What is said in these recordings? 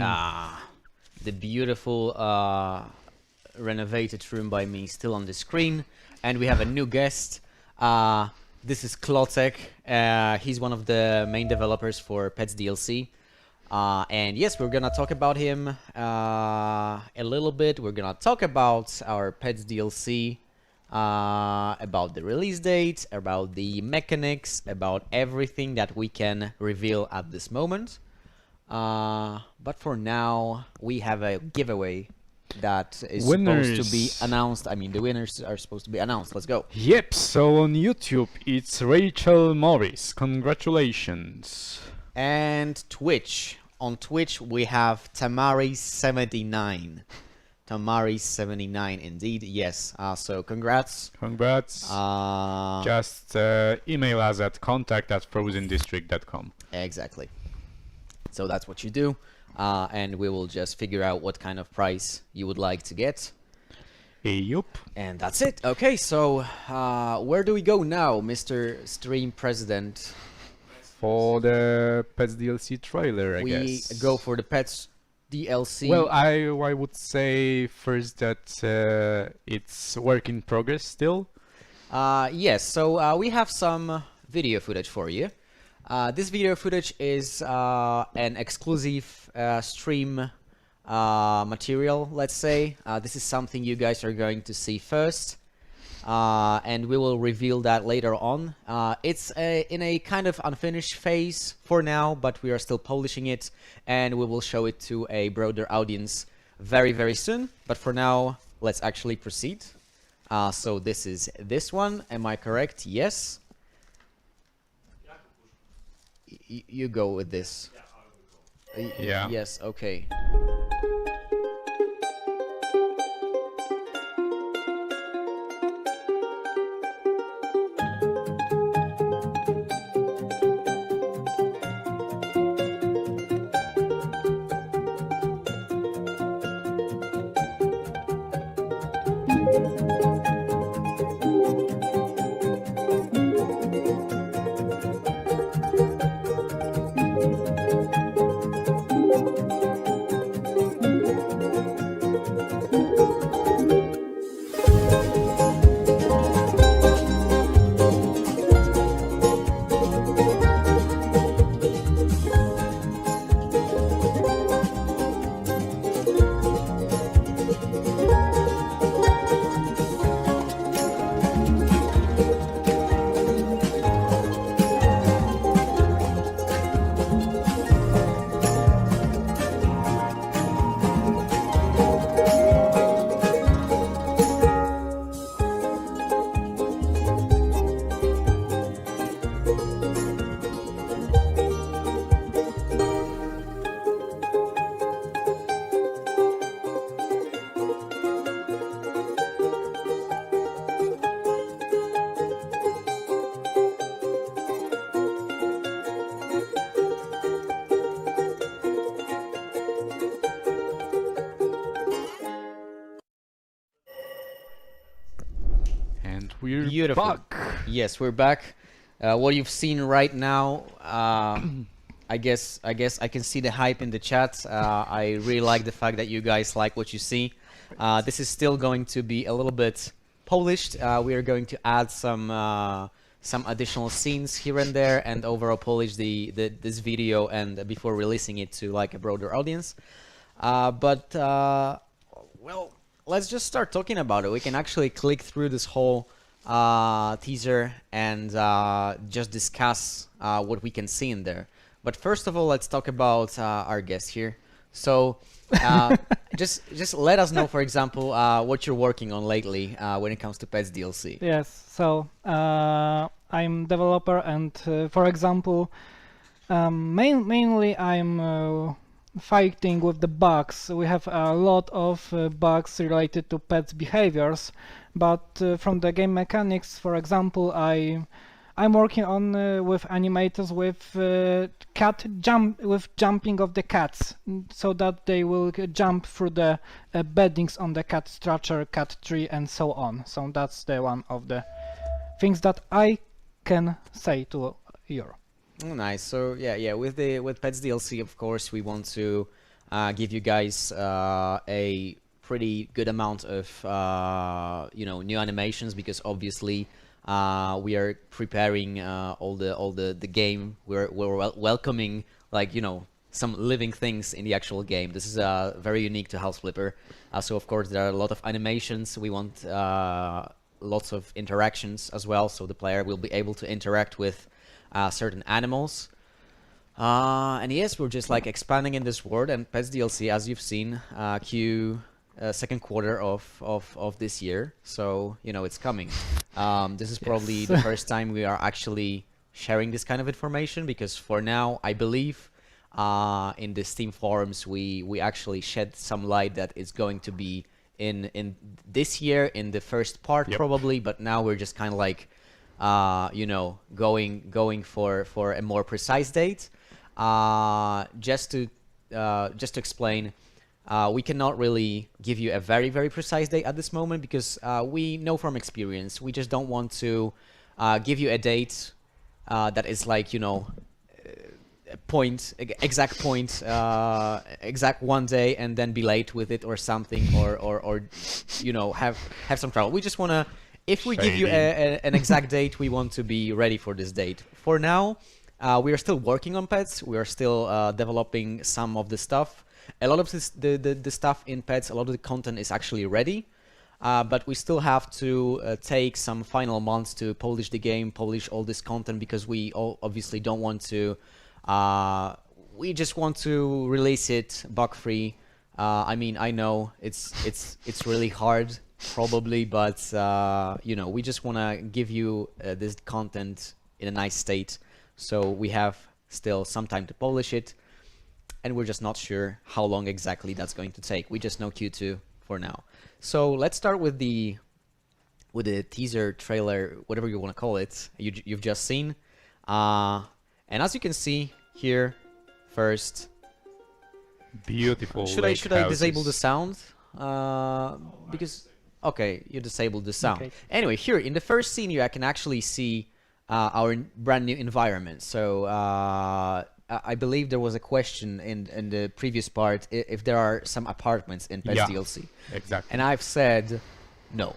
The beautiful renovated room by me still on the screen, and we have a new guest. This is Klotek. He's one of the main developers for Pets DLC. And yes, we're gonna talk about him a little bit. We're gonna talk about our Pets DLC, about the release date, about the mechanics, about everything that we can reveal at this moment. But for now, we have a giveaway that is supposed to be announced. I mean, the winners are supposed to be announced. Let's go. Yep, so on YouTube, it's Rachel Morris. Congratulations. And Twitch. On Twitch, we have Tamari79. Tamari79, indeed, yes. So congrats. Congrats. Just email us at contact@frozendistrict.com. Exactly. So that's what you do. And we will just figure out what kind of prize you would like to get. Yup. And that's it. Okay, so where do we go now, Mr. Stream President? For the Pets DLC trailer, I guess. We go for the Pets DLC. Well, I would say first that it's work in progress still. Yes, so we have some video footage for you. This video footage is an exclusive stream material, let's say. This is something you guys are going to see first, and we will reveal that later on. It's in a kind of unfinished phase for now, but we are still polishing it, and we will show it to a broader audience very, very soon. But for now, let's actually proceed. So this is this one, am I correct? Yes? You go with this. Yeah. Yes, okay. And we're Beautiful. back. Yes, we're back. What you've seen right now, I guess I can see the hype in the chat. I really like the fact that you guys like what you see. This is still going to be a little bit polished. We are going to add some additional scenes here and there, and overall polish this video and before releasing it to like a broader audience. Well, let's just start talking about it. We can actually click through this whole teaser and just discuss what we can see in there. But first of all, let's talk about our guest here. So just let us know, for example, what you're working on lately when it comes to Pets DLC. Yes, so I'm developer, and for example, mainly I'm fighting with the bugs. We have a lot of bugs related to pets' behaviors, but from the game mechanics, for example, I'm working on with animators with jumping of the cats, so that they will jump through the beddings on the cat structure, cat tree, and so on. So that's the one of the things that I can say to you. Oh, nice. So yeah, with Pets DLC, of course, we want to give you guys a pretty good amount of new animations, because obviously we are preparing all the game. We're welcoming, like, some living things in the actual game. This is very unique to House Flipper. So of course there are a lot of animations. We want lots of interactions as well, so the player will be able to interact with certain animals. And yes, we're just like expanding in this world, and Pets DLC, as you've seen, second quarter of this year. So it's coming. This is probably Yes. the first time we are actually sharing this kind of information, because for now, I believe in the Steam forums we actually shed some light that it's going to be in this year, in the first part. Yep. Probably, but now we're just kind of like going for a more precise date. Just to explain, we cannot really give you a very, very precise date at this moment, because we know from experience, we just don't want to give you a date that is like, exact point, exact one day, and then be late with it or something, or have some trouble. We just want to, if we give you an exact date, we want to be ready for this date. For now, we are still working on Pets. We are still developing some of the stuff. A lot of the stuff in Pets, a lot of the content is actually ready, but we still have to take some final months to polish the game, polish all this content, because we all obviously don't want to. We just want to release it bug-free. I mean, I know it's really hard, probably, but we just want to give you this content in a nice state. So we have still some time to polish it, and we're just not sure how long exactly that's going to take. We just know Q2 for now. So let's start with the teaser trailer, whatever you want to call it. You've just seen, and as you can see here, first, Beautiful. should I disable the sound? Because okay, you disabled the sound. Okay. Anyway, here in the first scene, I can actually see our brand new environment. So I believe there was a question in the previous part if there are some apartments in Pets Yeah. DLC, Exactly. and I've said no,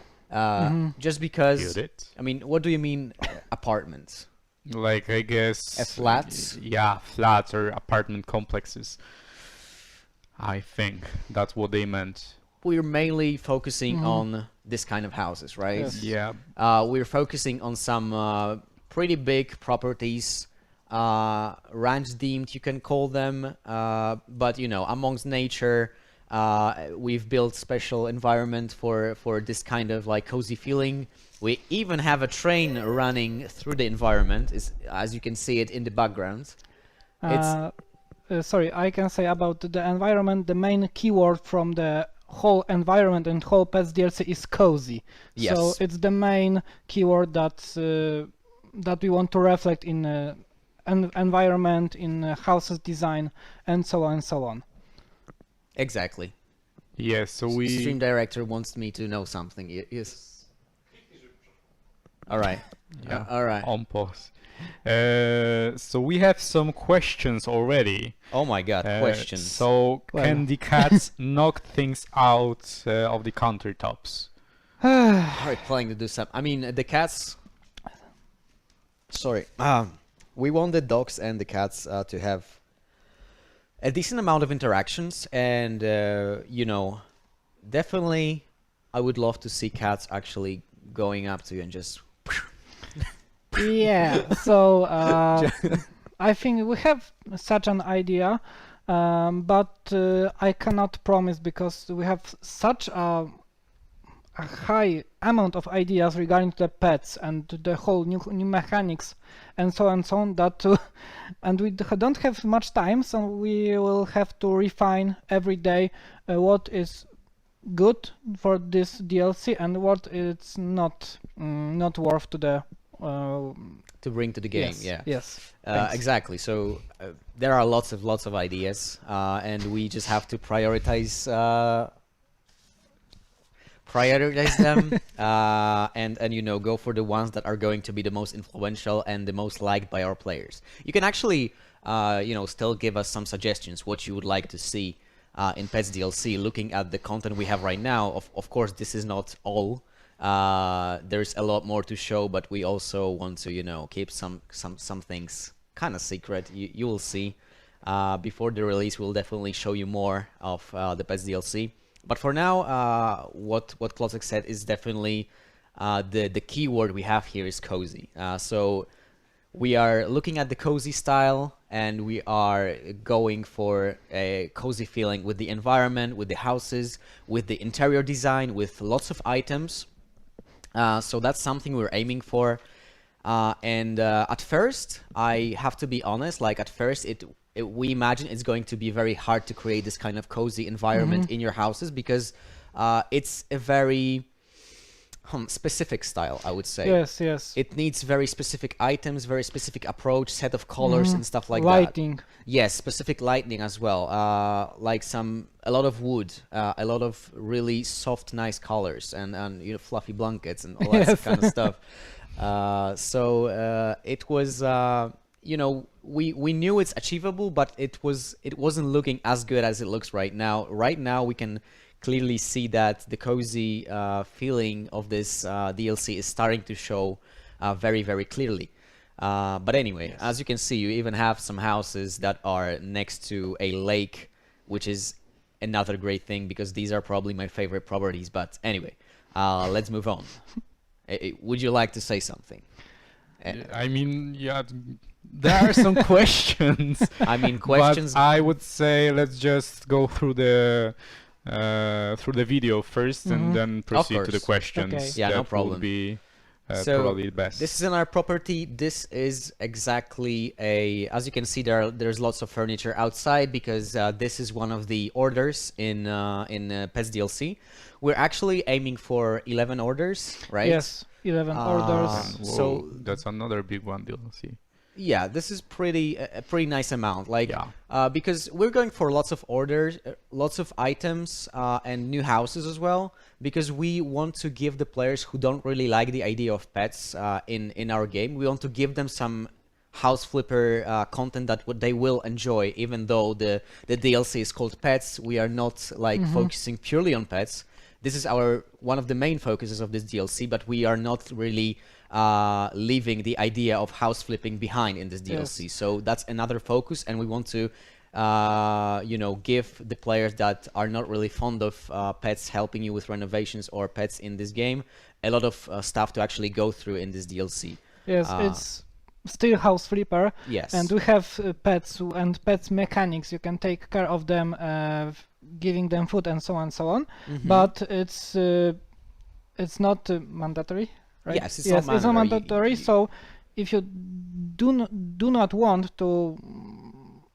just You because. did. I mean, what do you mean apartments? Like, I guess. Flats? Yeah, flats or apartment complexes. I think that's what they meant. We're mainly focusing on this kind of houses, right? Yes. Yeah. We're focusing on some pretty big properties, ranch themed, you can call them, but amongst nature, we've built special environment for this kind of like cozy feeling. We even have a train running through the environment, as you can see it in the background. Sorry, I can say about the environment, the main keyword from the whole environment and whole Pets DLC is cozy. Yes. So it's the main keyword that we want to reflect in environment, in houses design, and so on and so on. Exactly. Yeah, so Stream director wants me to know something. Yes. All right. Yeah. All right. on pause. So we have some questions already. Oh my God, questions. So Well. can the cats knock things out of the countertops? All right, planning to do some. I mean, the cats. Sorry. We want the dogs and the cats to have a decent amount of interactions, and definitely, I would love to see cats actually going up to you and just. Yeah, so I think we have such an idea, but I cannot promise because we have such a high amount of ideas regarding the pets and the whole new mechanics and so on that and we don't have much time, so we will have to refine every day what is good for this DLC and what is not worth to the to bring to the game. yes, Yeah. yes. Thanks. Exactly. So there are lots of ideas, and we just have to prioritize them, and go for the ones that are going to be the most influential and the most liked by our players. You can actually still give us some suggestions what you would like to see in Pets DLC. Looking at the content we have right now, of course, this is not all. There's a lot more to show, but we also want to, you know, keep some things kind of secret. You will see. Before the release, we'll definitely show you more of the Pets DLC. But for now, what Klocek said is definitely the key word we have here is cozy. So we are looking at the cozy style, and we are going for a cozy feeling with the environment, with the houses, with the interior design, with lots of items. So that's something we're aiming for. And at first, I have to be honest, like at first we imagine it's going to be very hard to create this kind of cozy environment in your houses, because it's a very specific style, I would say. Yes, yes. It needs very specific items, very specific approach, set of colors and stuff like that. Lighting. Yes, specific lighting as well. Like a lot of wood, a lot of really soft, nice colors, and you know, fluffy blankets and all that Yes. kind of stuff. So it was, you know, we knew it's achievable, but it wasn't looking as good as it looks right now. Right now, we can clearly see that the cozy feeling of this DLC is starting to show very, very clearly. But anyway, as you can see, you even have some houses that are next to a lake, which is another great thing, because these are probably my favorite properties. But anyway, let's move on. Would you like to say something? I mean, yeah, there are some questions. I mean, questions. But I would say let's just go through the video first, and then proceed to the course. questions. Okay. Yeah, that no will problem. be So, probably the best. This is in our property. This is exactly as you can see, there's lots of furniture outside, because this is one of the orders in Pets DLC. We're actually aiming for 11 orders, right? Yes, 11 orders. Whoa, so- that's another big one, DLC. Yeah, this is a pretty nice amount. Like, Yeah. because we're going for lots of orders, lots of items, and new houses as well. Because we want to give the players who don't really like the idea of pets in our game, we want to give them some house flipper content that they will enjoy. Even though the DLC is called Pets, we are not like focusing purely on pets. This is one of the main focuses of this DLC, but we are not really leaving the idea of house flipping behind in this DLC. Yes. So that's another focus, and we want to, you know, give the players that are not really fond of pets helping you with renovations or pets in this game a lot of stuff to actually go through in this DLC. Yes, it's still house flipper. Yes. And we have pets and pets mechanics. You can take care of them, giving them food and so on and so on. But it's not mandatory, right? Yes, it's not It's not mandatory. mandatory. So if you do not want to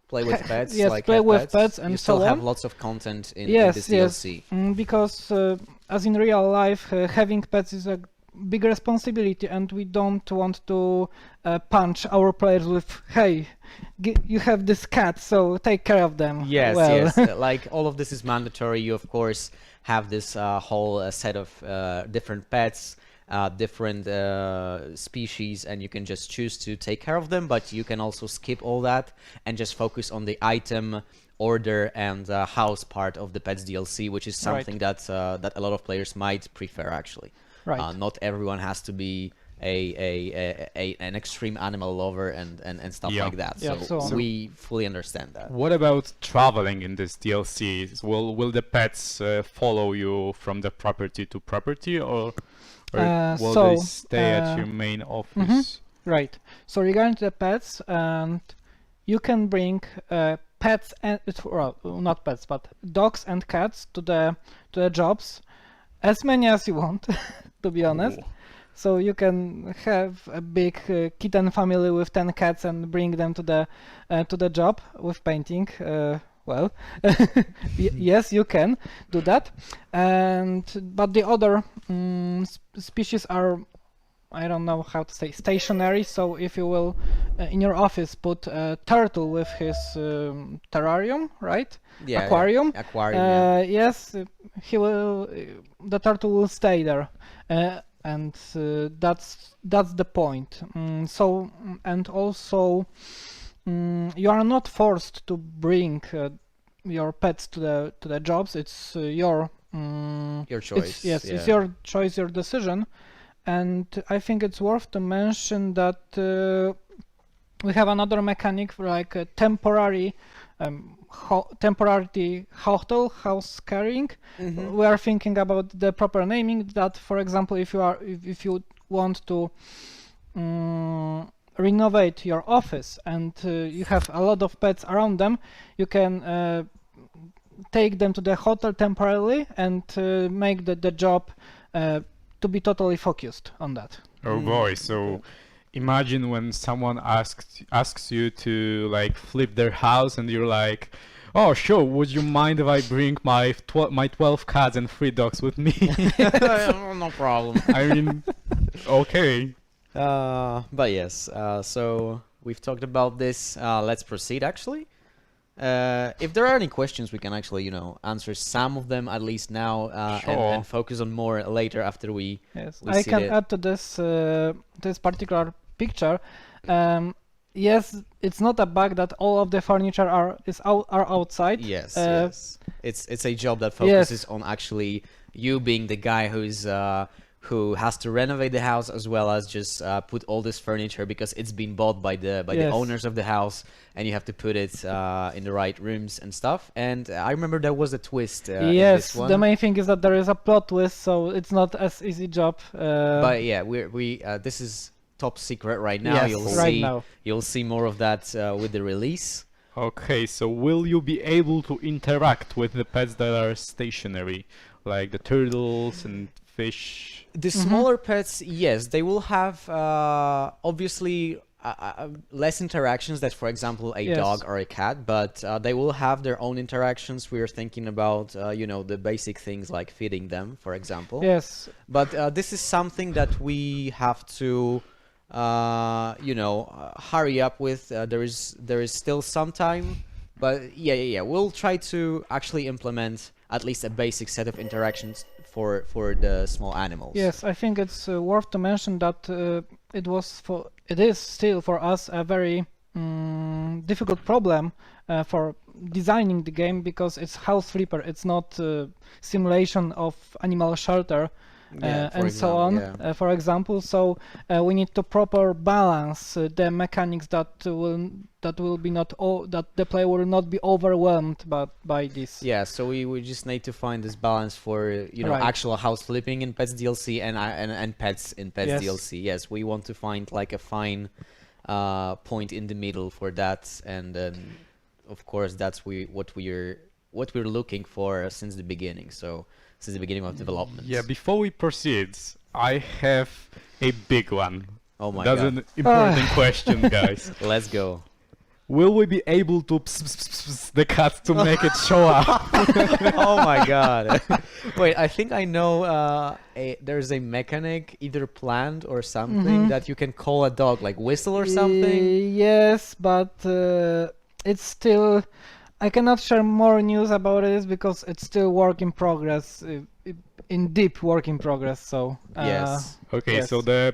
Play with pets, yes, like play have with pets, pets and you so still have on. lots of content in yes, this yes, DLC. because as in real life, having pets is a big responsibility, and we don't want to punch our players with, "Hey, you have this cat, so take care of them." Yes, well. yes. Like all of this is mandatory. You of course have this whole set of different pets, different species, and you can just choose to take care of them. But you can also skip all that and just focus on the item, order, and house part of the Pets DLC, which is something that that a lot of players might prefer actually. Right. Not everyone has to be an extreme animal lover and stuff Yeah. like that. Yeah, So so- we fully understand that. What about traveling in this DLC? Will the pets follow you from the property to property, or will they So, stay at your main office? Right. So regarding the pets, and you can bring pets and well, not pets, but dogs and cats to the jobs, as many as you want, to be honest. Ooh. So you can have a big kitten family with 10 cats and bring them to the job with painting. Well, yes, you can do that. But the other species are, I don't know how to say, stationary. So if you will in your office put a turtle with his terrarium, right? Yeah, Aquarium. Aquarium. Yeah. Yes, he will. The turtle will stay there, and that's the point. And also, you are not forced to bring your pets to the jobs. It's your choice. Yes, yeah. it's your choice, your decision, and I think it's worth to mention that we have another mechanic for like a temporary hotel house carrying. We are thinking about the proper naming. That, for example, if you want to renovate your office and you have a lot of pets around them, you can take them to the hotel temporarily and make the job to be totally focused on that. Oh boy, so imagine when someone asks you to like flip their house and you're like, oh sure, would you mind if I bring my 12 cats and 3 dogs with me? No problem. I mean, okay. But yes, so we've talked about this. Let's proceed actually. If there are any questions, we can actually, answer some of them at least now, and focus on more later after we. Yes, we I see can the- add to this particular picture. Yes, it's not a bug that all of the furniture are outside. Yes, Uh, yes. It's a job that focuses on actually you being the guy who has to renovate the house as well as just put all this furniture because it's been bought by the Yes. owners of the house, and you have to put it in the right rooms and stuff. And I remember there was a twist in Yes, this one. the main thing is that there is a plot twist, so it's not as easy job. But yeah, we this is top secret right now. Yes, You'll see more of that with the release. Okay, so will you be able to interact with the pets that are stationary, like the turtles and fish? The smaller pets, yes, they will have obviously less interactions than, for example, a Yes. dog or a cat, but they will have their own interactions. We are thinking about, the basic things like feeding them, for example. Yes, But this is something that we have to, hurry up with. There is still some time, but yeah. We'll try to actually implement at least a basic set of interactions for the small animals. yes, I think it's worth to mention that it is still for us a very difficult problem for designing the game because it's House Flipper. It's not simulation of animal shelter. And so on, for example. So we need to proper balance the mechanics that will be not that the player will not be overwhelmed by this. Yeah, so we just need to find this balance for Right. actual house flipping in Pets DLC and pets in Pets Yes. DLC. Yes, we want to find like a fine point in the middle for that, and then of course that's what we're looking for since the beginning. So since the beginning of development. Yeah, before we proceed, I have a big one. Oh my That's god. an important question, guys. Let's go. Will we be able to the cat to make it show up? Oh my god. Wait, I think I know there's a mechanic either planned or something that you can call a dog, like whistle or something. Yes, but it's still. I cannot share more news about it because it's still work in progress, in deep work in progress. So Yes. Okay, Yes. so the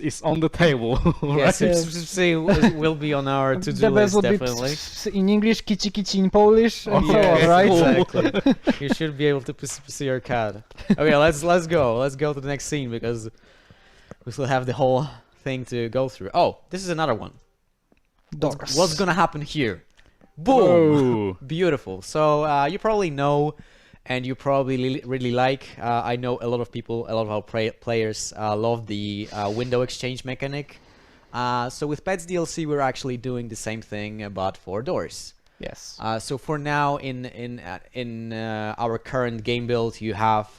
is on the table, Yes, right? it will be on our to-do the best list, would definitely. be in English, kichi kichi in Polish, and so Okay, on, right? cool. Exactly. You should be able to see your cat. Okay, let's go. Let's go to the next scene because we still have the whole thing to go through. Oh, this is another one. Doors. What's gonna happen here? Boom! Whoa. Beautiful. So you probably know, and you probably really like. I know a lot of people, a lot of our players love the window exchange mechanic. So with Pets DLC, we're actually doing the same thing, but for doors. Yes. So for now, in our current game build, you have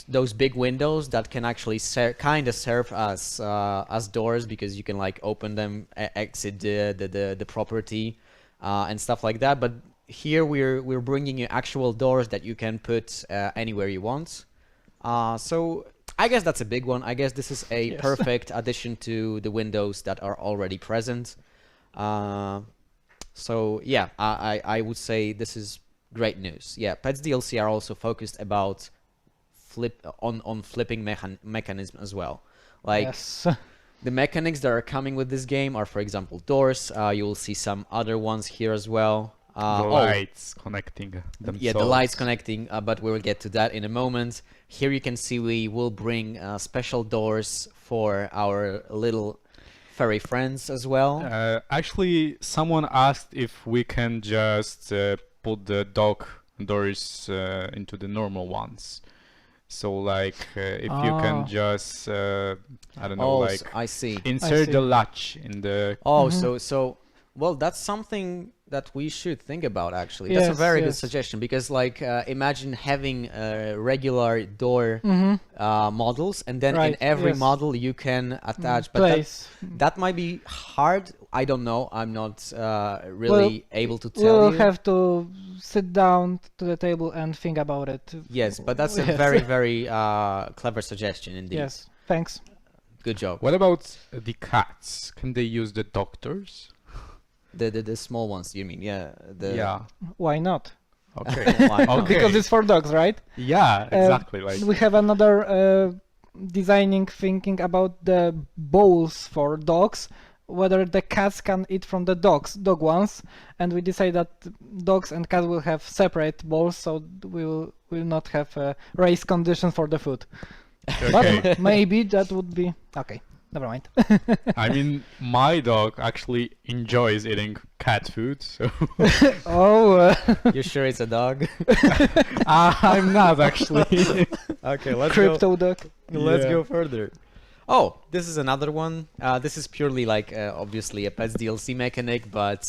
those big windows that can actually kind of serve as doors because you can like open them, exit the property, and stuff like that. But here we're bringing you actual doors that you can put anywhere you want. So I guess that's a big one. I guess this is a Yes. perfect addition to the windows that are already present. So yeah, I would say this is great news. Yeah, Pets DLC are also focused about flipping mechanism as well. Like Yes. the mechanics that are coming with this game are, for example, doors. You will see some other ones here as well. The lights connecting themselves. Yeah, the lights connecting, but we'll get to that in a moment. Here you can see we will bring special doors for our little furry friends as well. Actually, someone asked if we can just put the dog doors into the normal ones. So like if you can just I don't know, Oh, like I see. insert see. the latch in the Oh, so well, that's something that we should think about actually. That's a Yes, very good yes. suggestion because like imagine having regular door models and then in Right, every yes. model you can attach, but that, Place. that might be hard. I don't know. I'm not really able to tell We'll you. have to sit down to the table and think about it. Yes, but that's a Yes. very, very clever suggestion indeed. Yes, thanks. Good job. What about the cats? Can they use the doctors? The small ones, you mean? Yeah. Yeah. Why not? Okay. Why not? Okay. Because it's for dogs, right? Yeah, exactly. Like We have another designing thinking about the bowls for dogs, whether the cats can eat from the dog ones, and we decide that dogs and cats will have separate bowls, so we will not have race conditions for the food. okay. But maybe that would be okay. Never mind. I mean, my dog actually enjoys eating cat food, so Oh, You sure it's a dog? I'm not actually. Okay, let's crypto dog. Let's Yeah. go further. Oh, this is another one. This is purely like obviously a Pets DLC mechanic, but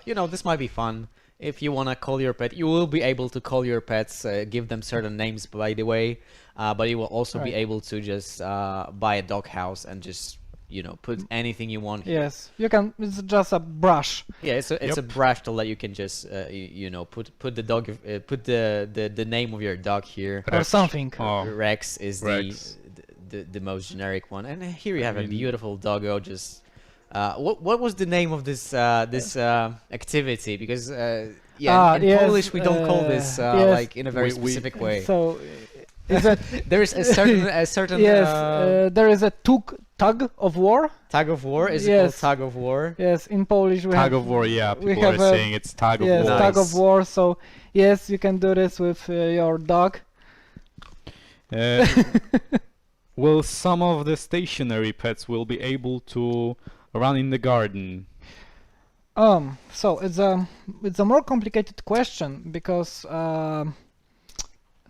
you know, this might be fun. If you wanna call your pet, you will be able to call your pets, give them certain names, by the way. But you will also be Right. able to just buy a dog house and just, you know, put anything you want. Yes, you can. It's just a brush. Yeah, it's a brush tool that you can just you know put the dog put the name of your dog here. Or something. Oh, Rex is Rex. the most generic one, and here you have a mean- beautiful doggo. Just what was the name of this this activity? Because yeah, in yes, Polish we don't call this yes. like in a very We- specific way. So, is that There is a certain yes? There is a tug of war. tug of war. Is it yes. called tug of war? Yes, in Polish we tag have. of war. Yeah, we people are have a- saying it's tag of Yes, war. tug of Nice. war. So yes, you can do this with your dog. Uh, will some of the stationary pets will be able to run in the garden? So it's a more complicated question because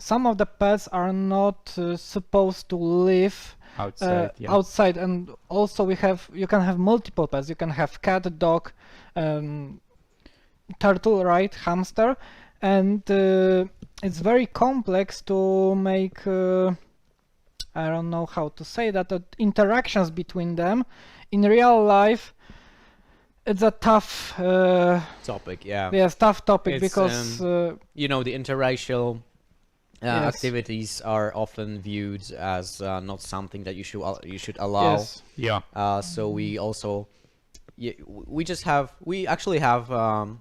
some of the pets are not supposed to live Outside, yeah. outside, and also you can have multiple pets. You can have cat, dog, turtle, right, hamster, and it's very complex to make. I don't know how to say that. Interactions between them in real life. It's a tough, Topic, yeah. yes, tough topic It's, because You know, the interracial Yes. activities are often viewed as not something that you should allow. yes, Yeah. So we also we actually have a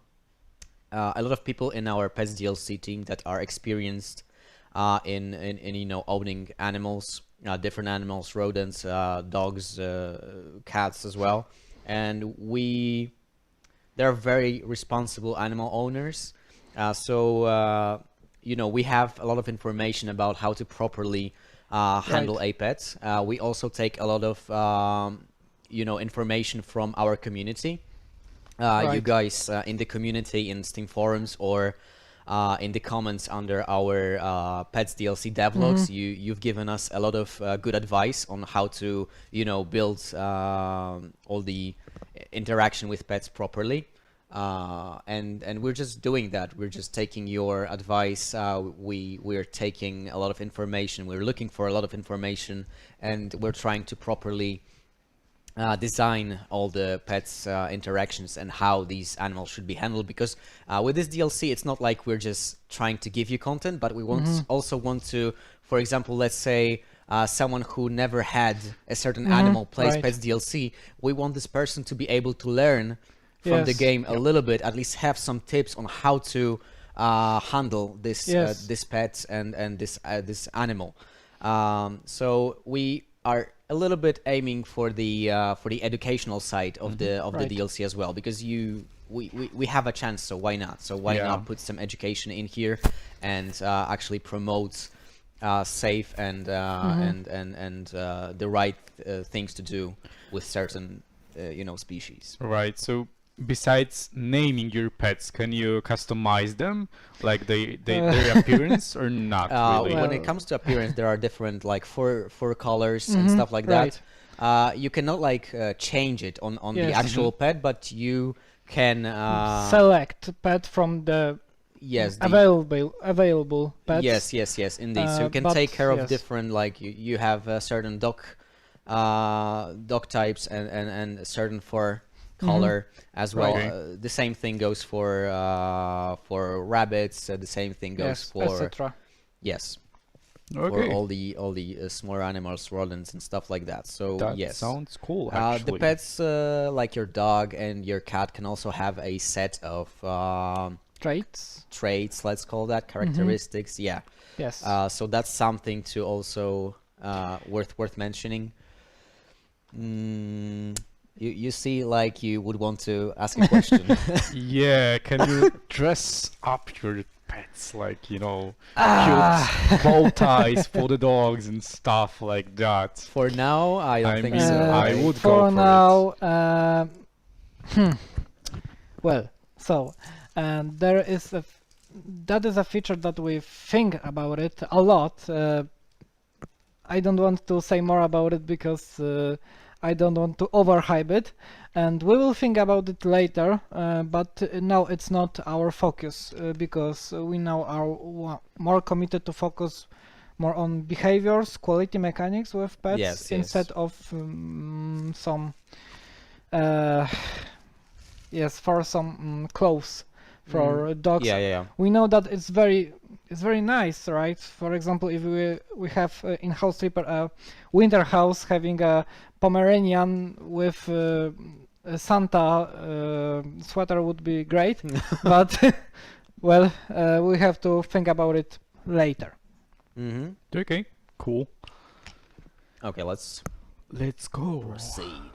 lot of people in our Pets DLC team that are experienced in you know owning animals, different animals, rodents, dogs, cats as well, and they're very responsible animal owners. So you know we have a lot of information about how to properly handle a pet. We also take a lot of you know information from our community. You Right. guys in the community in Steam forums or in the comments under our Pets DLC devlogs, you've given us a lot of good advice on how to you know build all the interaction with pets properly. And we're just doing that. We're just taking your advice. We're taking a lot of information. We're looking for a lot of information, and we're trying to properly design all the pets interactions and how these animals should be handled. Because with this DLC, it's not like we're just trying to give you content, but we also want to, for example, let's say someone who never had a certain animal plays right. Pets DLC. We want this person to be able to learn from the Yes. game a little bit, at least have some tips on how to handle this Yes. this pet and this animal. So we are a little bit aiming for the educational side of the Right. DLC as well, because we have a chance, so why not? So why Yeah. not put some education in here and actually promote safe and the right things to do with certain species. Right. So besides naming your pets, can you customize them, like their appearance, or not really? When Well- it comes to appearance, there are different like fur colors and stuff like that. You cannot like change it on the Yes. actual pet, but you can Select pet from the yes, available pets. yes, indeed. So you can but take care of yes. different, like you have certain dog types and a certain fur color as well. Right. The same thing goes for rabbits. The same thing goes Yes, for etc. yes, Okay. for all the smaller animals, rodents and stuff like that. So That yes. sounds cool, The actually. pets, like your dog and your cat, can also have a set of Traits. traits, let's call that, characteristics. Yeah. Yes. So that's something to also worth mentioning. You see, like you would want to ask a question. Yeah, can you dress up your pets, like, cute Ah. bow ties for the dogs and stuff like that? For now, I don't I think mean, so. I would go for for now. Well, so there is that is a feature that we think about it a lot. I don't want to say more about it because I don't want to overhype it, and we will think about it later. But now it's not our focus because we now are more committed to focus more on behaviors, quality mechanics with pets Yes, instead yes. of some for some clothes for dogs. Yeah. We know that it's very nice, right? For example, if we have in House Flipper a winter house having a Pomeranian with a Santa sweater would be great, but well, we have to think about it later. Mm-hmm. Okay, cool. Okay, let's Let's go. proceed.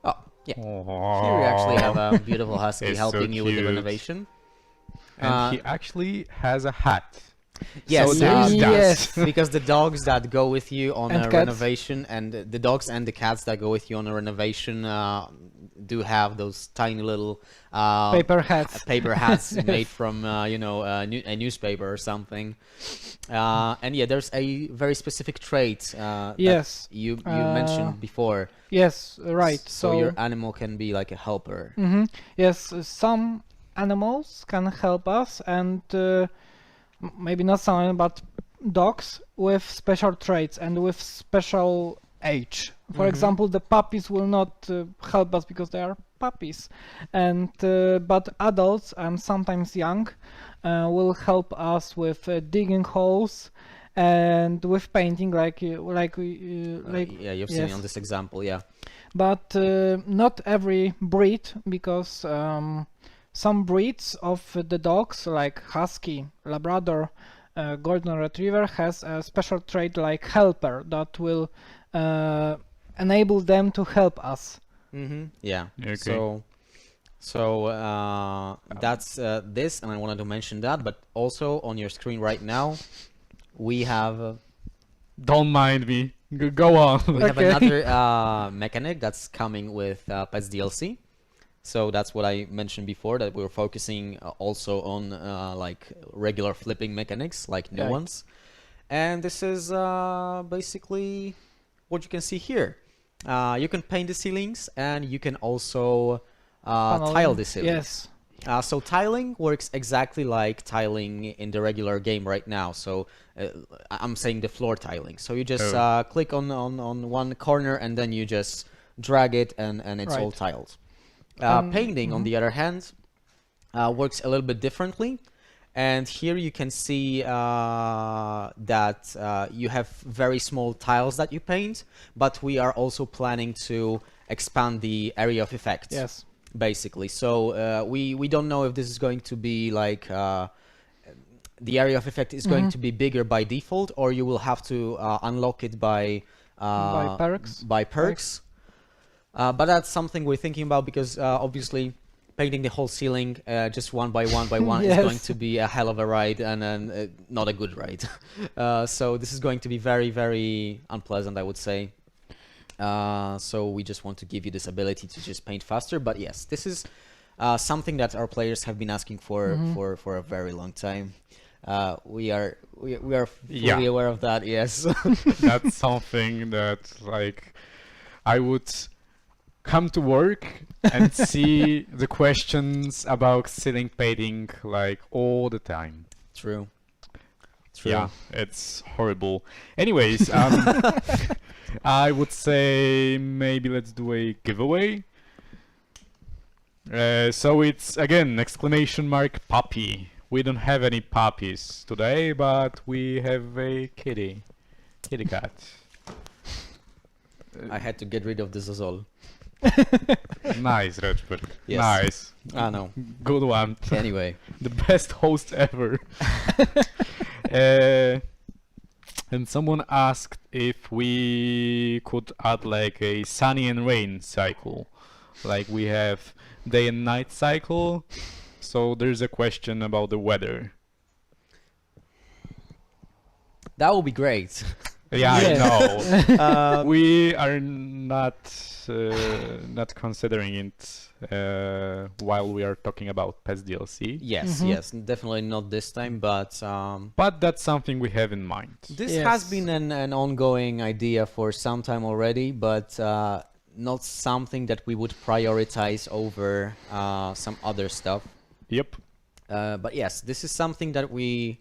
Oh, yeah. Aww. Here we actually have a beautiful husky It's so helping you with the cute. renovation. And he actually has a hat. Yes, So there is that. yes. because the dogs that go with you on And a cats. renovation, and the dogs and the cats that go with you on a renovation do have those tiny little Paper hats. paper hats made from a newspaper or something. And yeah, there's a very specific trait that Yes. you mentioned before. Yes, right. So your animal can be like a helper. Yes, some animals can help us, and maybe not some, but dogs with special traits and with special age. For example, the puppies will not help us because they are puppies, and but adults and sometimes young will help us with digging holes and with painting, like Yeah, you've seen it yes. on this example. Yeah. But not every breed, because some breeds of the dogs, like Husky, Labrador, Golden Retriever, has a special trait like helper that will enable them to help us. Yeah. Okay. So that's this, and I wanted to mention that. But also on your screen right now, we have Don't mind me. Go on. we have Okay. another mechanic that's coming with Pets DLC. So that's what I mentioned before, that we were focusing also on like regular flipping mechanics, like new Right. ones. And this is basically what you can see here. You can paint the ceilings, and you can also tile Paneling. the ceilings. Yes. So tiling works exactly like tiling in the regular game right now. So I'm saying the floor tiling. So you just Oh. click on one corner, and then you just drag it, and it's all Right. tiled. Um, Painting, on the other hand, works a little bit differently. And here you can see that you have very small tiles that you paint, but we are also planning to expand the area of effect. Yes. Basically. So we don't know if this is going to be like the area of effect is going to be bigger by default, or you will have to unlock it by By perks? By perks. But that's something we're thinking about because obviously painting the whole ceiling just one by one by one is Yes. going to be a hell of a ride and not a good ride. So this is going to be very, very unpleasant, I would say. So we just want to give you this ability to just paint faster. But yes, this is something that our players have been asking for for a very long time. We are fully Yeah. aware of that. Yes. That's something that like I would come to work and see the questions about ceiling painting like all the time. True. True. Yeah, it's horrible. Anyways, I would say maybe let's do a giveaway. So it's again exclamation mark puppy. We don't have any puppies today, but we have a kitty cat. I had to get rid of the Zozol. Nice, Rechberg. Yes. Nice. Ah, no. Good one. Anyway. The best host ever. And someone asked if we could add like a sunny and rain cycle. Like we have day and night cycle. So there's a question about the weather. That would be great. Yeah, Yes. I know. Um, We are not considering it while we are talking about PES DLC. yes, Mhm. yes, definitely not this time, but But that's something we have in mind. this Yes. has been an ongoing idea for some time already, but not something that we would prioritize over some other stuff. Yep. But yes, this is something that we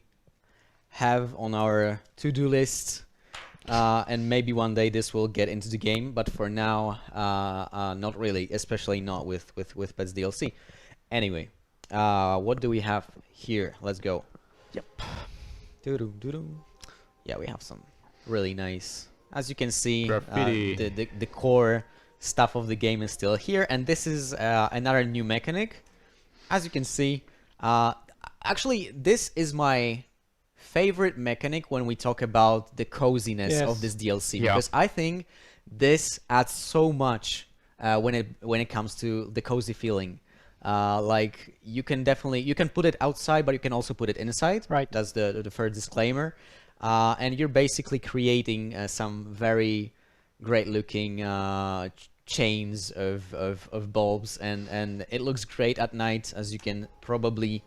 have on our to-do list, and maybe one day this will get into the game. But for now, not really, especially not with Pets DLC. Anyway, what do we have here? Let's go. Yep. Doo-doo, doo-doo. Yeah, we have some really nice. As you can see, Graffiti. the core stuff of the game is still here, and this is another new mechanic. As you can see, actually, this is my favorite mechanic when we talk about the coziness Yes. of this DLC, Yeah. because I think this adds so much when it comes to the cozy feeling. Like you can put it outside, but you can also put it inside. Right. That's the first disclaimer. And you're basically creating some very great looking chains of bulbs, and it looks great at night, as you can probably.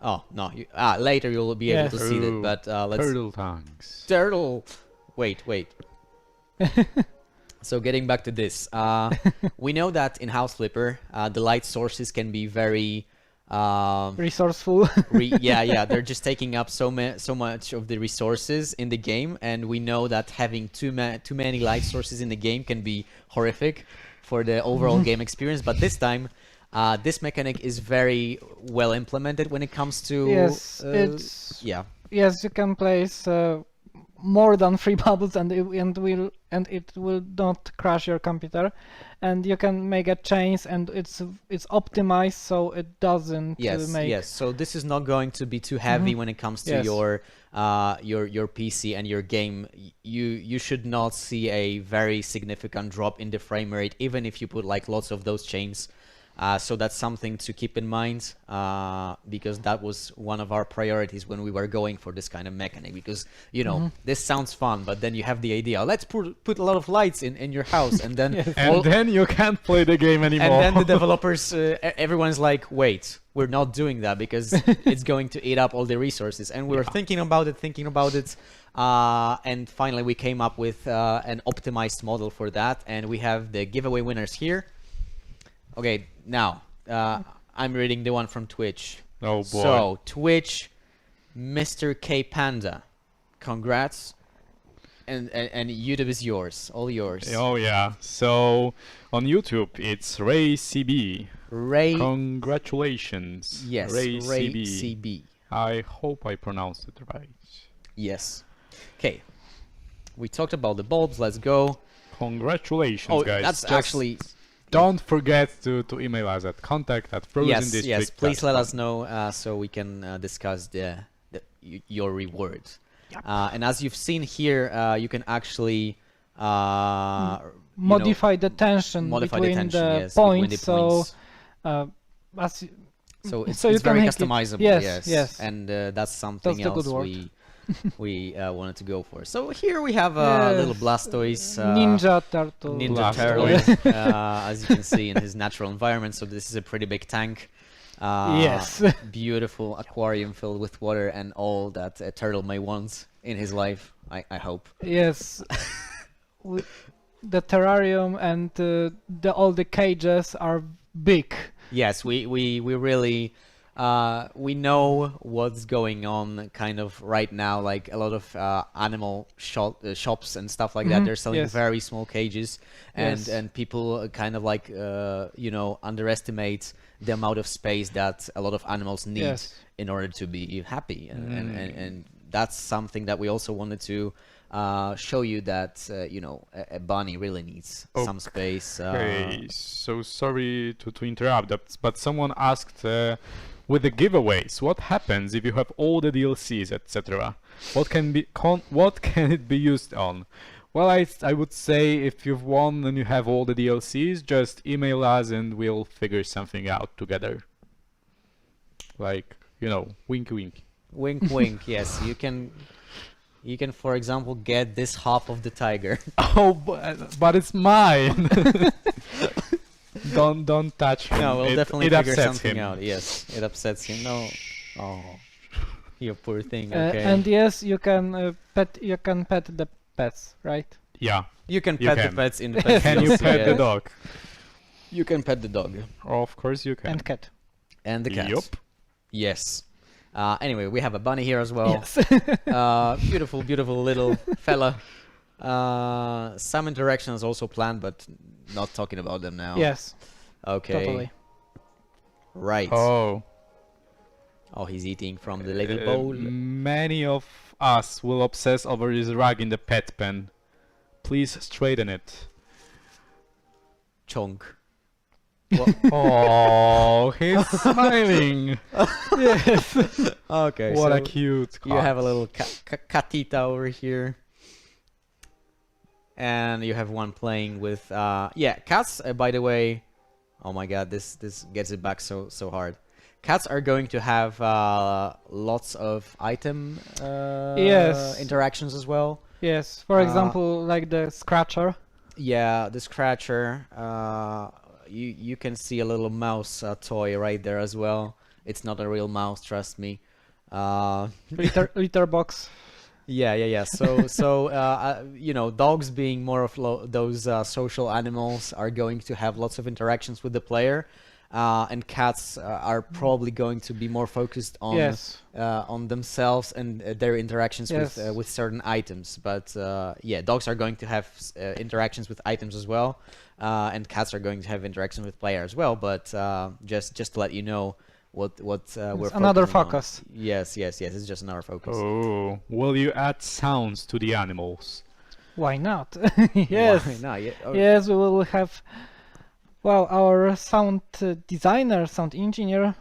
Oh no! Later you'll be able Yes. to see it, Ooh, but let's Turtle tongues. turtle. Wait. So getting back to this, we know that in House Flipper, the light sources can be very Resourceful. yeah, they're just taking up so much of the resources in the game, and we know that having too many light sources in the game can be horrific for the overall game experience. But this time, this mechanic is very well implemented when it comes to Yes, it's yeah. yes, you can place more than 3 bubbles, and it will not crash your computer, and you can make a chains, and it's optimized so it doesn't Yes, make yes. So this is not going to be too heavy when it comes to Yes. your PC and your game. You should not see a very significant drop in the frame rate, even if you put like lots of those chains. So that's something to keep in mind, because that was one of our priorities when we were going for this kind of mechanic. Because you know this sounds fun, but then you have the idea, let's put a lot of lights in your house, and then And then you can't play the game anymore. and then the developers, everyone's like, wait, we're not doing that because it's going to eat up all the resources. And we were thinking about it, and finally we came up with an optimized model for that. And we have the giveaway winners here. Okay, now I'm reading the one from Twitch. Oh boy. So Twitch, Mr. K Panda, congrats, and YouTube is yours, all yours. Oh yeah. So on YouTube it's Ray CB. Ray, Congratulations. yes, Ray, Ray CB. CB. I hope I pronounced it right. Yes. Okay. We talked about the bulbs. Let's go. Congratulations, Oh, guys. that's Just actually don't forget to email us at contact@frozendistrict.com. yes. Please let us know so we can discuss your reward. And as you've seen here, you can actually uh, Modify the tension modify the between tension, the yes, between points. the points. So, as So it's, so you it's can very make it- customizable, yes, yes, yes. and that's something the good else word. we wanted to go for. So here we have a little Yes, Blastoise, Ninja Turtle. Ninja Blastoise. Turtle, as you can see in his natural environment. So this is a pretty big tank. Yes. Beautiful aquarium filled with water and all that a turtle may want in his life. I hope. Yes. The terrarium and all the cages are big. Yes, we really we know what's going on kind of right now. Like a lot of animal shops and stuff like that. Mhm, They're selling yes. very small cages, and Yes. and people kind of like underestimate the amount of space that a lot of animals need Yes. in order to be happy, and that's something that we also wanted to show you that a bunny really needs some space. Okay, so sorry to interrupt, but someone asked with the giveaways, what happens if you have all the DLCs, etc.? What can it be used on? Well, I would say if you've won and you have all the DLCs, just email us and we'll figure something out together. Like, wink wink. Wink, wink. Yes, you can. You can, for example, get this half of the tiger. Oh, but it's mine. Don't touch him. No, we'll it, definitely it figure upsets something him. out. Yes, it upsets him. No, oh, you poor thing. Uh, Okay. and yes, you can pet the pets, right? Yeah. you can you pet can. the pets in the pet Can you DLC, pet the yes. dog? You can pet the dog Of course you can. And cat. and the cat. Yup. Yes. Anyway, we have a bunny here as well. Yes. Beautiful, beautiful little fella. Some interactions also planned, but not talking about them now. Yes. Okay. Totally. Right. Oh. Oh, he's eating from the little bowl. Many of us will obsess over this rug in the pet pen. Please straighten it. Chonk. Oh, he's smiling. Yes. Okay. What so a cute cat. you have a little catita over here. And you have one playing with cats, by the way. Oh my god, this gets it back so hard. Cats are going to have lots of item Yes. interactions as well. Yes. For example, like the scratcher. Yeah, the scratcher. You can see a little mouse toy right there as well. It's not a real mouse, trust me. Litter box. Yeah. So dogs being more of those social animals are going to have lots of interactions with the player, and cats are probably going to be more focused on Yes. on themselves and their interactions Yes. with certain items. But dogs are going to have interactions with items as well, and cats are going to have interactions with player as well. But just to let you know. What we're another focusing on. focus. Yes. It's just another focus. Oh, will you add sounds to the animals? Why not? Yes. Why not? Yeah, oh, Yes, we will have. Well, our sound designer, sound engineer,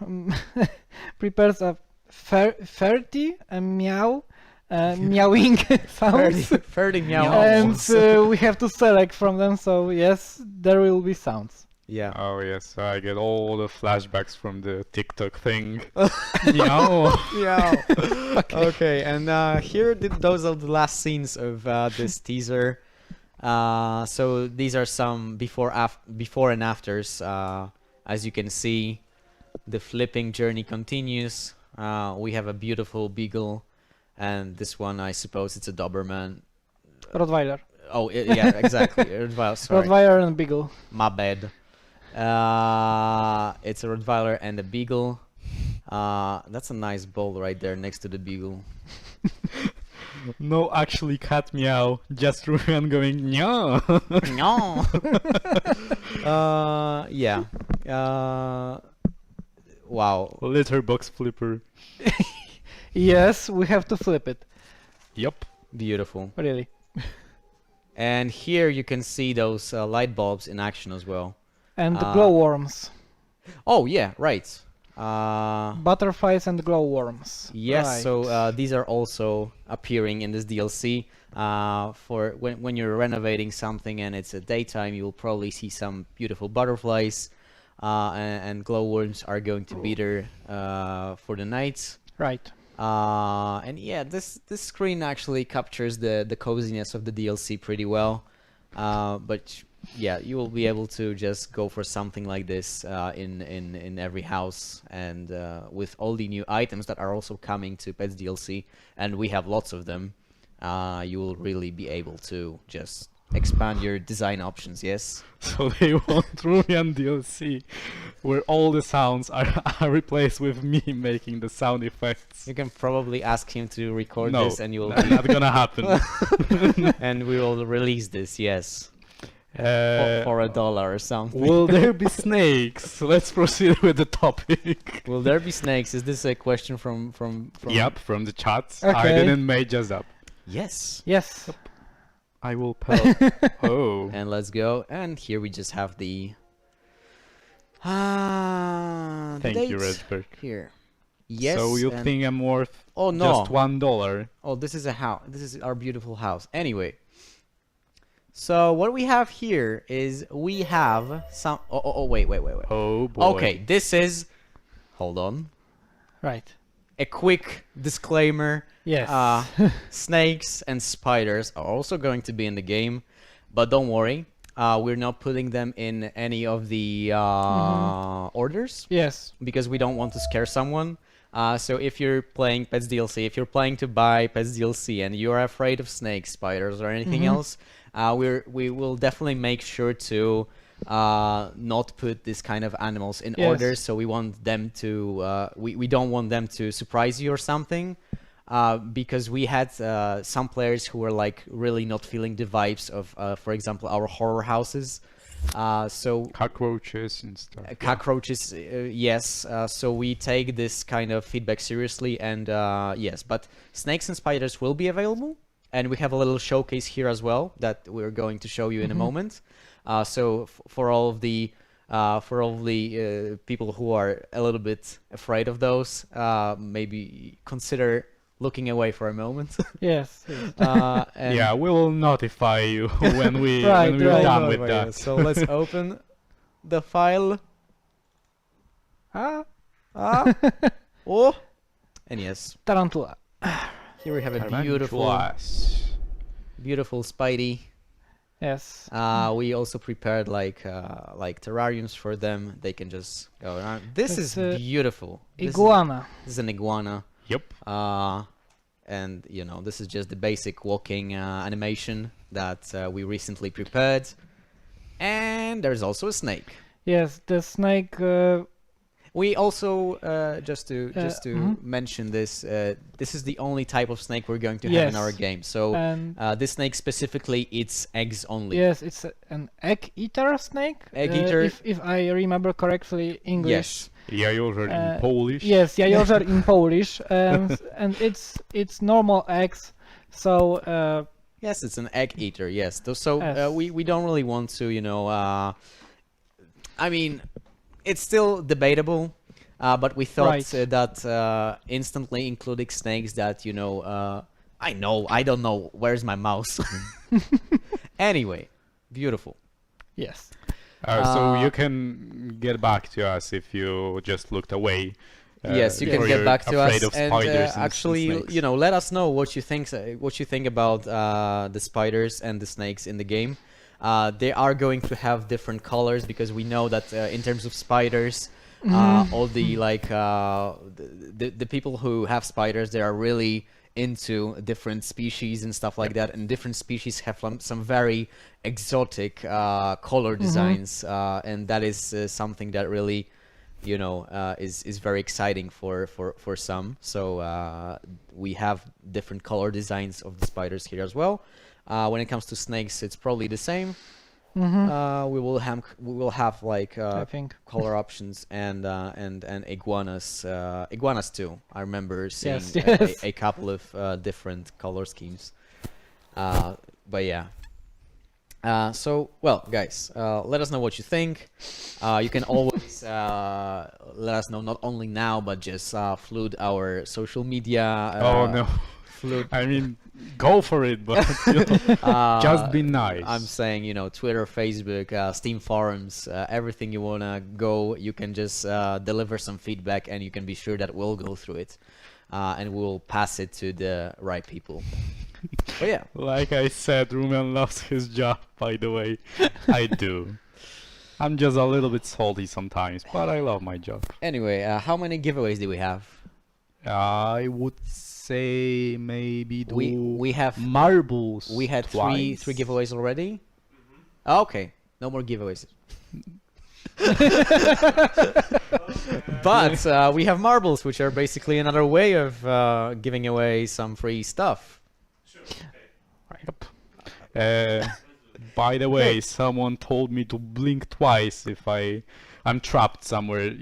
prepares a 30 meow, meowing sounds, 30 meow. and we have to select from them. So yes, there will be sounds. Yeah. Oh yes, I get all the flashbacks from the TikTok thing. Meow. Yeah. Okay. And here those are the last scenes of this teaser. So these are some before and afters. As you can see, the flipping journey continues. We have a beautiful beagle, and this one, I suppose, it's a Doberman. Rottweiler. Oh, yeah, exactly. Rottweiler, sorry. Rottweiler and Beagle. My bad. It's a Rottweiler and a Beagle. That's a nice bowl right there next to the Beagle. No, actually, cat meow. Just Ruhan going meow. No. Yeah. Wow. Litter box flipper. Yes, we have to flip it. Yup. Beautiful. Really. And here you can see those light bulbs in action as well. And the glowworms. Oh yeah, right. Butterflies and glowworms. Yes, Right. so these are also appearing in this DLC. For when you're renovating something and it's a daytime, you'll probably see some beautiful butterflies, and glowworms are going to be there for the night. Right. And yeah, this screen actually captures the coziness of the DLC pretty well. But yeah, you will be able to just go for something like this in every house, and with all the new items that are also coming to Pets DLC, and we have lots of them, you will really be able to just expand your design options. Yes. So they want Rumian DLC, where all the sounds are replaced with me making the sound effects. You can probably ask him to record No, this, and you will not gonna happen. and we will release this. Yes. Uh, For $1 or something. will there be snakes? Let's proceed with the topic. Will there be snakes? Is this a question from? Yep, from the chat. I Okay. didn't make just up. Yes. Yes. I will pell. Oh. And let's go. And here we just have the the Thank you, date Redberg. here. Yes. So you and- think I'm worth Oh no. just $1? Oh, this is a house. This is our beautiful house. Anyway. So what we have here is we have some. Oh, wait. Oh boy. Okay, this is. Hold on. Right. A quick disclaimer. Yes. Snakes and spiders are also going to be in the game, but don't worry. We're not putting them in any of the orders Yes. because we don't want to scare someone. So if you're playing Pets DLC, if you're planning to buy Pets DLC and you're afraid of snakes, spiders, or anything else, we will definitely make sure to not put this kind of animals in Yes. orders. So we want them to we don't want them to surprise you or something. Because we had some players who were like really not feeling the vibes of, for example, our horror houses. So Cockroaches and stuff. cockroaches, yes. So we take this kind of feedback seriously, and yes, but snakes and spiders will be available, and we have a little showcase here as well that we're going to show you in a moment. So for all of the people who are a little bit afraid of those, maybe consider looking away for a moment. Yes. Yes. And Yeah, we will notify you when we Right, when we're right. done Oh, with yeah. that. So let's open the file. Ah. Oh, and yes, Tarantula. here we have a beautiful, Tarantulas. beautiful Spidey. Yes. We also prepared like terrariums for them. They can just go around. This It's is beautiful. Iguana. This is an iguana. Yep. And you know, this is just the basic walking animation that we recently prepared. And there's also a snake. Yes. The snake. We also just to mhm. mention this. This is the only type of snake we're going to have in our Yes. game. So And this snake specifically eats eggs only. yes, it's an egg eater snake. Egg eater. If I remember correctly, English. Yes. Jajorzer in Uh, Polish. Yes, jajorzer in Polish, and it's normal eggs. So Yes, it's an egg eater. Yes. So Yes. we don't really want to, you know. I mean, it's still debatable, but we thought Right. that instantly including snakes that, you know, I don't know, where's my mouse? Anyway, beautiful. yes, So you can get back to us if you just looked away. Yes, you or can get you're back to afraid us of and spiders and actually, snakes. you know, let us know what you think about the spiders and the snakes in the game. They are going to have different colors because we know that in terms of spiders, all the like the people who have spiders, they are really into different species and stuff like that, and different species have some very exotic color designs, and that is something that really, you know, is very exciting for some. So we have different color designs of the spiders here as well. When it comes to snakes, it's probably the same. We will have like I think. color options and iguanas. Iguanas too. I remember seeing Yes, yes. a couple of different color schemes. But yeah. So, well, guys, let us know what you think. You can always let us know not only now, but just flood our social media. Oh no. Flood. I mean, go for it, but just be nice. I'm saying, Twitter, Facebook, Steam forums, everything you wanna go, you can just deliver some feedback, and you can be sure that we'll go through it, and we'll pass it to the right people. But yeah. Like I said, Rumen loves his job, by the way. I do. I'm just a little bit salty sometimes, but I love my job. Anyway, how many giveaways do we have? I would say maybe do We have marbles. we had twice. three giveaways already. Okay, no more giveaways. But we have marbles, which are basically another way of giving away some free stuff. Yep. By the way, someone told me to blink twice if I'm trapped somewhere.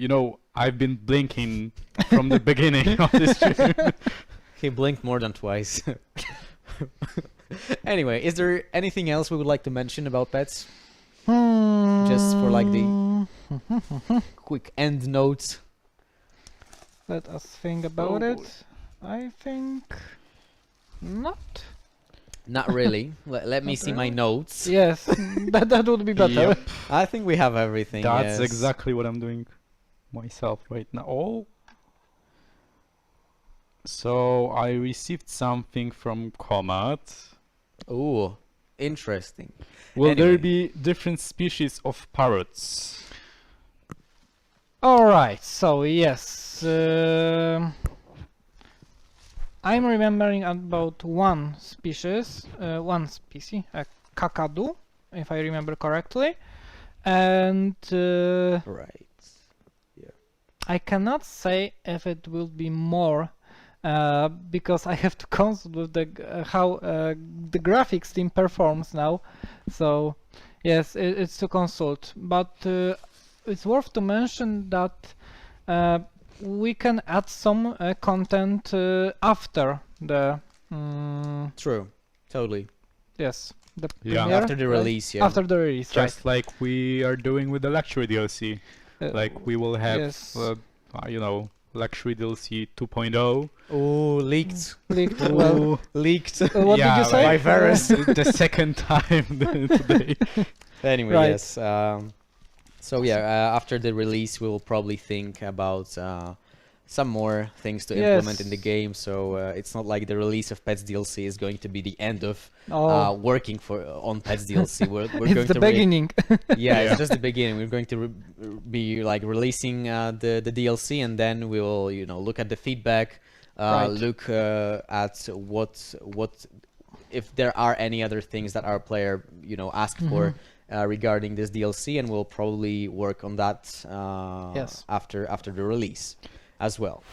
I've been blinking from the beginning of this stream. He blinked more than twice. Anyway, is there anything else we would like to mention about pets? Just for like the quick end notes. Let us think about Oh, it. boy. I think not. Not really. Let me Not see my really? notes. Yes, that would be better. Yep. I think we have everything. That's yes. exactly what I'm doing myself right now. Oh. So I received something from Comet. Ooh, interesting. Will Anyway. there be different species of parrots? All right. So yes, I'm remembering about one species, a kakadu, if I remember correctly, and Right. I cannot say if it will be more. Because I have to consult with how the graphics team performs now, so yes, it's to consult. But it's worth to mention that we can add some content after the True. Totally. yes the Yeah. premiere, After the right? release, yeah. After the release, Just like we are doing with the Luxury DLC. right? Like we will have, yes. Luxury DLC 2.0. Oh, leaked. Leaked, well, Leaked. what did you say? By Varus. The second time today. Anyway, Right. yes. So yeah, after the release, we'll probably think about some more things to implement in the Yes. game. So it's not like the release of Pets DLC is going to be the end of Oh, working on Pets DLC. We're it's going the to beginning. yeah, Yeah. it's just the beginning. We're going to be like releasing the DLC, and then we'll look at the feedback, Right. look at what if there are any other things that our player asked for regarding this DLC, and we'll probably work on that Yes. after the release as well.